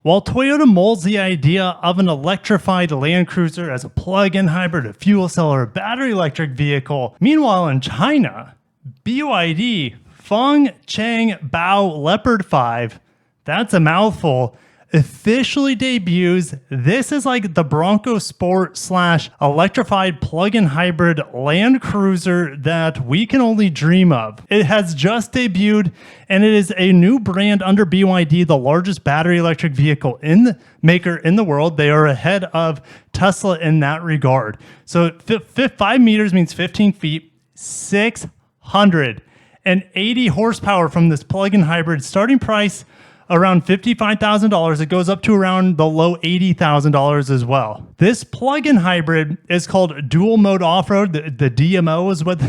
While Toyota molds the idea of an electrified Land Cruiser as a plug-in hybrid, a fuel cell, or a battery electric vehicle, meanwhile in China, BYD Fengcheng Bao Leopard 5, that's a mouthful, officially debuts. This is like the Bronco Sport / electrified plug-in hybrid Land Cruiser that we can only dream of. It has just debuted, and it is a new brand under BYD, the largest battery electric vehicle maker in the world. They are ahead of Tesla in that regard. So 5 meters means 15 feet, 680 horsepower from this plug-in hybrid. Starting price around $55,000. It goes up to around the low $80,000 as well. This plug-in hybrid is called dual mode off-road. The DMO is what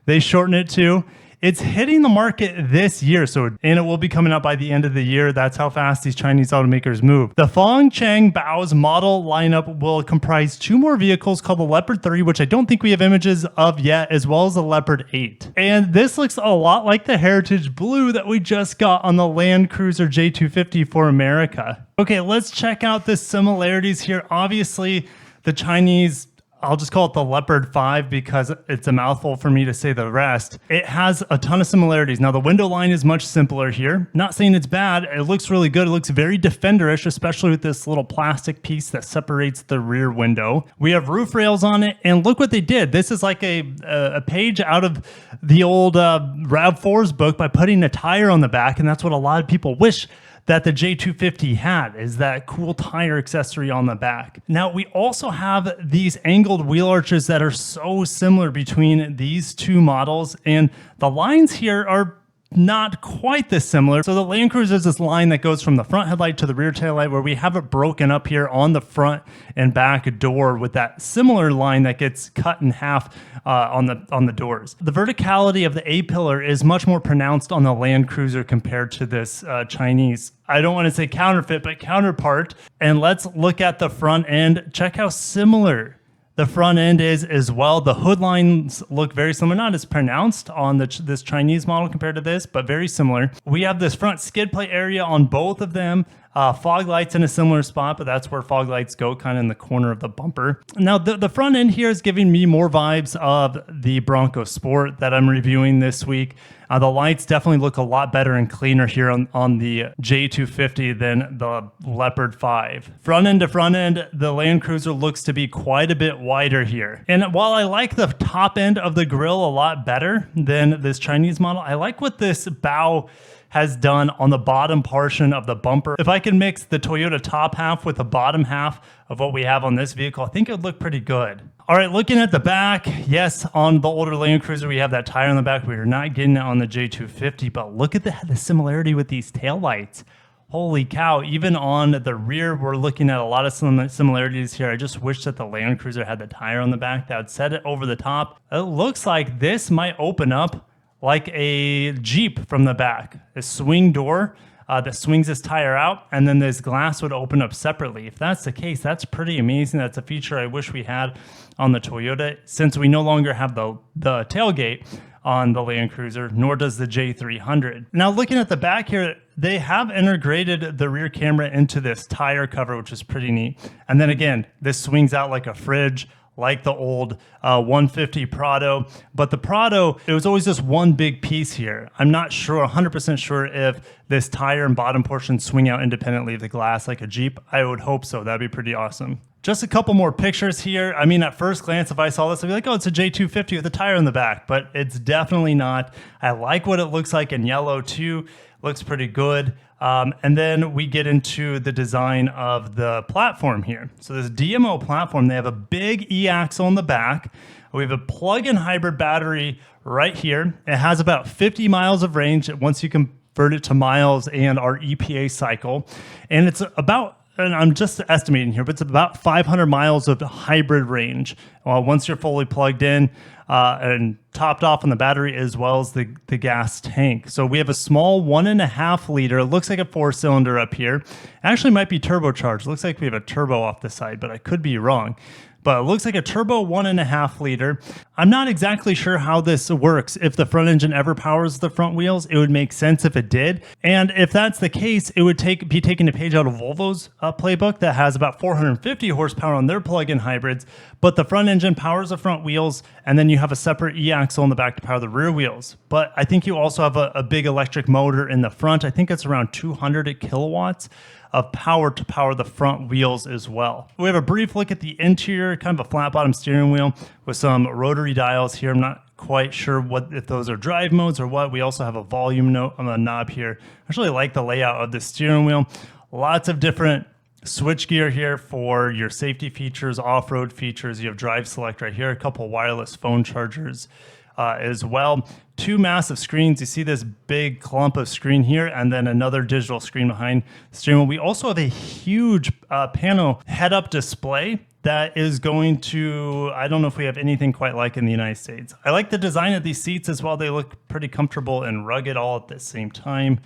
they shorten it to. It's hitting the market this year, and it will be coming out by the end of the year. That's how fast these Chinese automakers move. The Fengcheng Bao's model lineup will comprise 2 more vehicles called the Leopard 3, which I don't think we have images of yet, as well as the Leopard 8. And this looks a lot like the Heritage Blue that we just got on the Land Cruiser J250 for America. Okay, let's check out the similarities here. Obviously, the Chinese, I'll just call it the Leopard 5 because it's a mouthful for me to say the rest. It has a ton of similarities. Now, the window line is much simpler here. Not saying it's bad. It looks really good. It looks very Defenderish, especially with this little plastic piece that separates the rear window. We have roof rails on it, and look what they did. This is like a page out of the old RAV4's book by putting a tire on the back, and that's what a lot of people wish that the J250 had, is that cool tire accessory on the back. Now, we also have these angled wheel arches that are so similar between these two models, and the lines here are not quite this similar. So the Land Cruiser is this line that goes from the front headlight to the rear tail light, where we have it broken up here on the front and back door with that similar line that gets cut in half on the doors. The verticality of the A-pillar is much more pronounced on the Land Cruiser compared to this Chinese, I don't want to say counterfeit, but counterpart. And let's look at the front end. Check how similar the front end is as well. The hood lines look very similar, not as pronounced on this Chinese model compared to this, but very similar. We have this front skid plate area on both of them. Fog lights in a similar spot, but that's where fog lights go, kind of in the corner of the bumper. Now, the front end here is giving me more vibes of the Bronco Sport that I'm reviewing this week. The lights definitely look a lot better and cleaner here on the J250 than the Leopard 5. Front end to front end, the Land Cruiser looks to be quite a bit wider here. And while I like the top end of the grille a lot better than this Chinese model, I like what this Bao has done on the bottom portion of the bumper. If I can mix the Toyota top half with the bottom half of what we have on this vehicle, I think it would look pretty good. All right, looking at the back, yes, on the older Land Cruiser, we have that tire on the back. We are not getting it on the J250, but look at the similarity with these taillights. Holy cow, even on the rear, we're looking at a lot of similarities here. I just wish that the Land Cruiser had the tire on the back that would set it over the top. It looks like this might open up like a Jeep from the back. A swing door that swings this tire out, and then this glass would open up separately. If that's the case, that's pretty amazing. That's a feature I wish we had on the Toyota, since we no longer have the tailgate on the Land Cruiser, nor does the J300. Now, looking at the back here, they have integrated the rear camera into this tire cover, which is pretty neat. And then again, this swings out like a fridge, like the old 150 Prado. But the Prado, it was always just one big piece here. I'm not sure, 100% sure if this tire and bottom portion swing out independently of the glass like a Jeep. I would hope so. That'd be pretty awesome. Just a couple more pictures here. I mean, at first glance, if I saw this, I'd be like, oh, it's a J250 with a tire in the back, but it's definitely not. I like what it looks like in yellow too. Looks pretty good. And then we get into the design of the platform here. So this DMO platform, they have a big e-axle in the back. We have a plug-in hybrid battery right here. It has about 50 miles of range once you convert it to miles and our EPA cycle. And it's about, and I'm just estimating here, but it's about 500 miles of hybrid range once you're fully plugged in and topped off on the battery, as well as the gas tank. So we have a small 1.5 liter. It looks like a 4-cylinder up here. Actually might be turbocharged. Looks like we have a turbo off the side, but I could be wrong. but it looks like a turbo 1.5 liter. I'm not exactly sure how this works. If the front engine ever powers the front wheels, it would make sense if it did. And if that's the case, it would be taking a page out of Volvo's playbook that has about 450 horsepower on their plug-in hybrids, but the front engine powers the front wheels, and then you have a separate e-axle in the back to power the rear wheels. But I think you also have a big electric motor in the front. I think it's around 200 kilowatts of power to power the front wheels as well. We have a brief look at the interior, kind of a flat bottom steering wheel with some rotary dials here. I'm not quite sure if those are drive modes or what. We also have a volume knob here. I actually like the layout of the steering wheel. Lots of different switch gear here for your safety features, off-road features. You have drive select right here, a couple wireless phone chargers as well. Two massive screens. You see this big clump of screen here, and then another digital screen behind the steering wheel. We also have a huge panel head-up display that is going to, I don't know if we have anything quite like in the United States. I like the design of these seats as well. They look pretty comfortable and rugged all at the same time.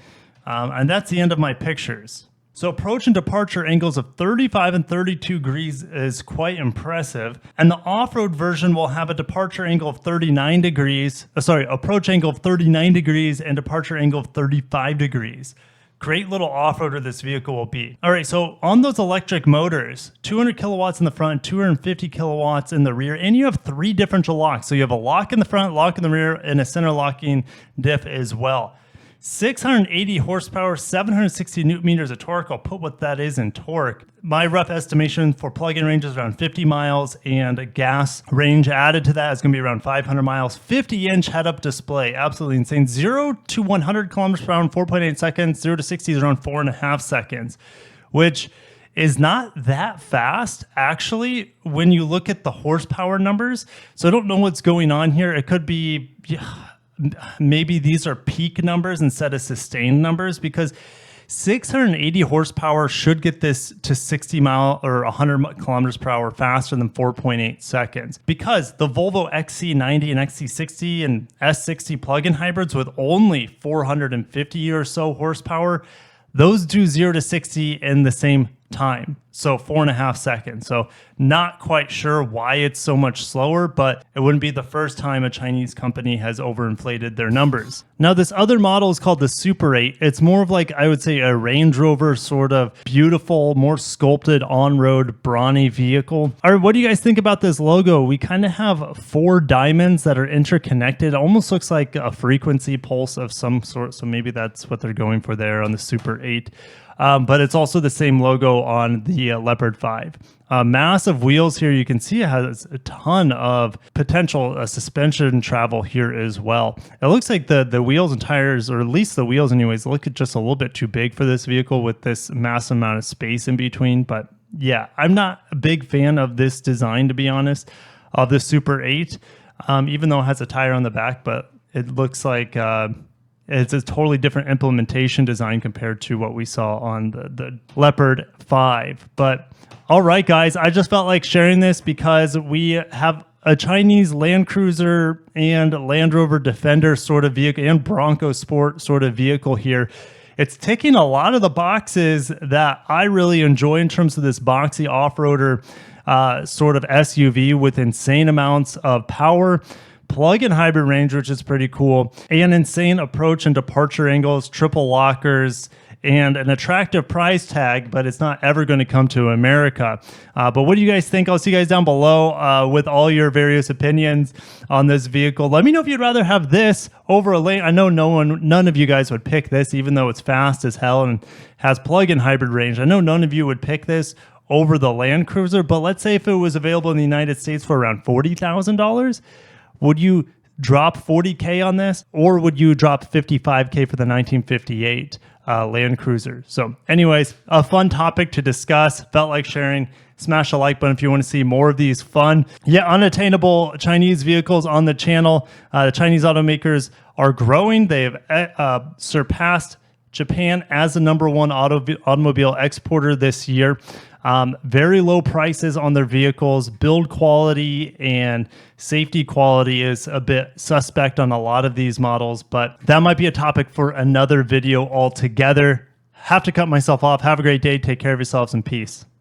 And that's the end of my pictures. So approach and departure angles of 35 and 32 degrees is quite impressive. And the off-road version will have a departure angle of 39 degrees, approach angle of 39 degrees and departure angle of 35 degrees. Great little off-roader this vehicle will be. All right, so on those electric motors, 200 kilowatts in the front, 250 kilowatts in the rear, and you have 3 differential locks. So you have a lock in the front, lock in the rear, and a center locking diff as well. 680 horsepower, 760 newton meters of torque. I'll put what that is in torque. My rough estimation for plug-in range is around 50 miles, and a gas range added to that is going to be around 500 miles. 50-inch head-up display, absolutely insane. 0 to 100 kilometers per hour in 4.8 seconds. 0 to 60 is around 4.5 seconds, which is not that fast, actually, when you look at the horsepower numbers. So I don't know what's going on here. It could be... maybe these are peak numbers instead of sustained numbers, because 680 horsepower should get this to 60 mile or 100 kilometers per hour faster than 4.8 seconds, because the Volvo XC90 and XC60 and S60 plug-in hybrids with only 450 or so horsepower, those do 0 to 60 in the same time. So 4.5 seconds. So not quite sure why it's so much slower, but it wouldn't be the first time a Chinese company has overinflated their numbers. Now, this other model is called the Super 8. It's more of like, I would say, a Range Rover sort of beautiful, more sculpted on-road brawny vehicle. All right, what do you guys think about this logo? We kind of have 4 diamonds that are interconnected. It almost looks like a frequency pulse of some sort. So maybe that's what they're going for there on the Super 8. But it's also the same logo on the Leopard 5. Massive wheels here. You can see it has a ton of potential suspension travel here as well. It looks like the wheels and tires, or at least the wheels anyways, look just a little bit too big for this vehicle with this massive amount of space in between. But yeah, I'm not a big fan of this design, to be honest, of the Super 8, even though it has a tire on the back, but it looks like... it's a totally different implementation design compared to what we saw on the Leopard 5. But all right, guys, I just felt like sharing this because we have a Chinese Land Cruiser and Land Rover Defender sort of vehicle and Bronco Sport sort of vehicle here. It's ticking a lot of the boxes that I really enjoy in terms of this boxy off-roader sort of SUV with insane amounts of power, plug-in hybrid range, which is pretty cool, and insane approach and departure angles, triple lockers, and an attractive price tag, but it's not ever going to come to America. But what do you guys think? I'll see you guys down below with all your various opinions on this vehicle. Let me know if you'd rather have this over a lane. I know none of you guys would pick this, even though it's fast as hell and has plug-in hybrid range. I know none of you would pick this over the Land Cruiser, but let's say if it was available in the United States for around $40,000, would you drop $40K on this, or would you drop $55K for the 1958 Land Cruiser? So anyways, a fun topic to discuss. Felt like sharing. Smash the like button if you want to see more of these fun yet unattainable Chinese vehicles on the channel. The Chinese automakers are growing. They've surpassed Japan as the #1 automobile exporter this year. Very low prices on their vehicles. Build quality and safety quality is a bit suspect on a lot of these models, but that might be a topic for another video altogether. Have to cut myself off. Have a great day. Take care of yourselves and peace.